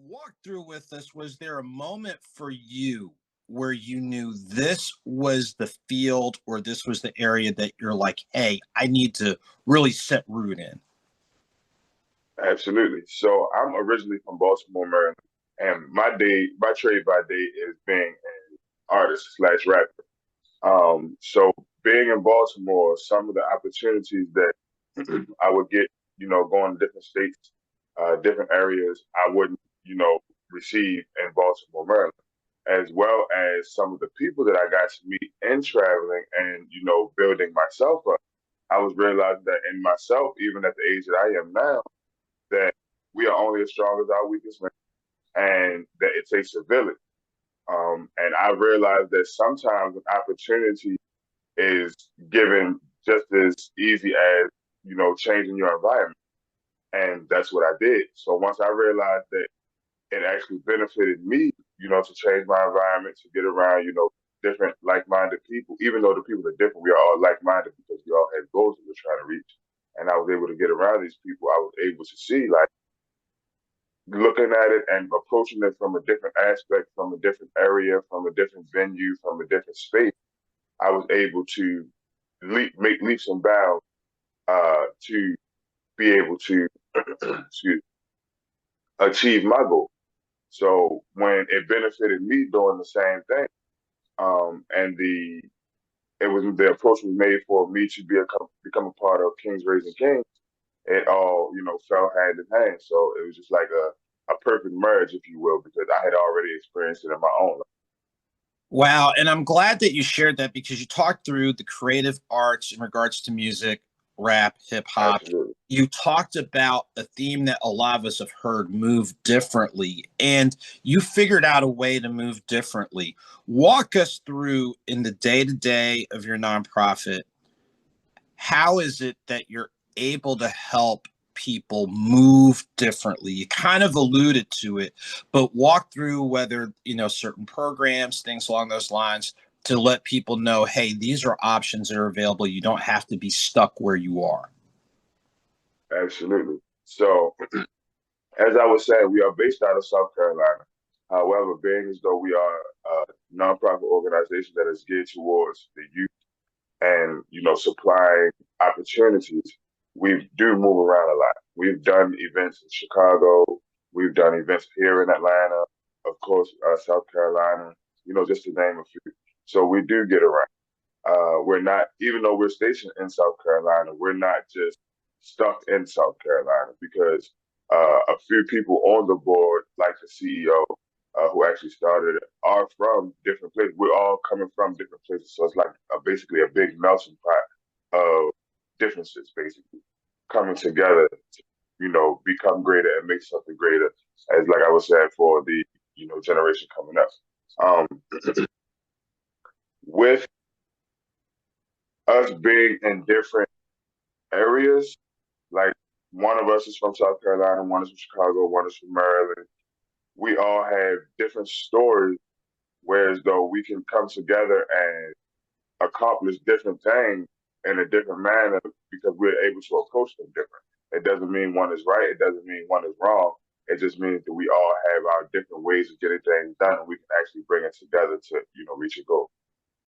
walk through with us, was there a moment for you where you knew this was the field or this was the area that you're like, hey, I need to really set root in? Absolutely. So I'm originally from Baltimore, Maryland, and my trade by day is being an artist slash rapper. So being in Baltimore, some of the opportunities that I would get, going to different states, different areas, I wouldn't, receive in Baltimore, Maryland, as well as some of the people that I got to meet in traveling and, building myself up. I was realizing that in myself, even at the age that I am now, that we are only as strong as our weakest link, and that it takes a village. And I realized that sometimes an opportunity is given just as easy as changing your environment, and that's what I did. So once I realized that it actually benefited me, to change my environment, to get around, different like-minded people. Even though the people are different, we are all like-minded because we all have goals that we're trying to reach. And I was able to get around these people. I was able to see like looking at it and approaching it from a different aspect, from a different area, from a different venue, from a different space. I was able to make leaps and bounds to be able to excuse, achieve my goal. So when it benefited me doing the same thing, and the approach was made for me to become a part of Kings Raising Kings. It all fell hand in hand. So it was just like a perfect merge, if you will, because I had already experienced it in my own life. Wow. And I'm glad that you shared that because you talked through the creative arts in regards to music, rap, hip hop. Absolutely. You talked about a theme that a lot of us have heard, move differently, and you figured out a way to move differently. Walk us through in the day to day of your nonprofit. How is it that you're able to help people move differently? You kind of alluded to it, but walk through whether, certain programs, things along those lines to let people know, hey, these are options that are available. You don't have to be stuck where you are. Absolutely. So as I was saying, we are based out of South Carolina. However, being as though we are a nonprofit organization that is geared towards the youth and supplying opportunities, we do move around a lot. We've done events in Chicago, we've done events here in Atlanta, of course, South Carolina, just to name a few. So we do get around. We're not, even though we're stationed in South Carolina, we're not just stuck in South Carolina because a few people on the board, like the CEO, who actually started it, are from different places. We're all coming from different places, so it's like basically a big melting pot of differences, basically coming together to become greater and make something greater. As like I was saying for the generation coming up, with us being in different areas, like one of us is from South Carolina, one is from Chicago, one is from Maryland. We all have different stories, whereas though we can come together and accomplish different things in a different manner because we're able to approach them different. It doesn't mean one is right. It doesn't mean one is wrong. It just means that we all have our different ways of getting things done, and we can actually bring it together to reach a goal.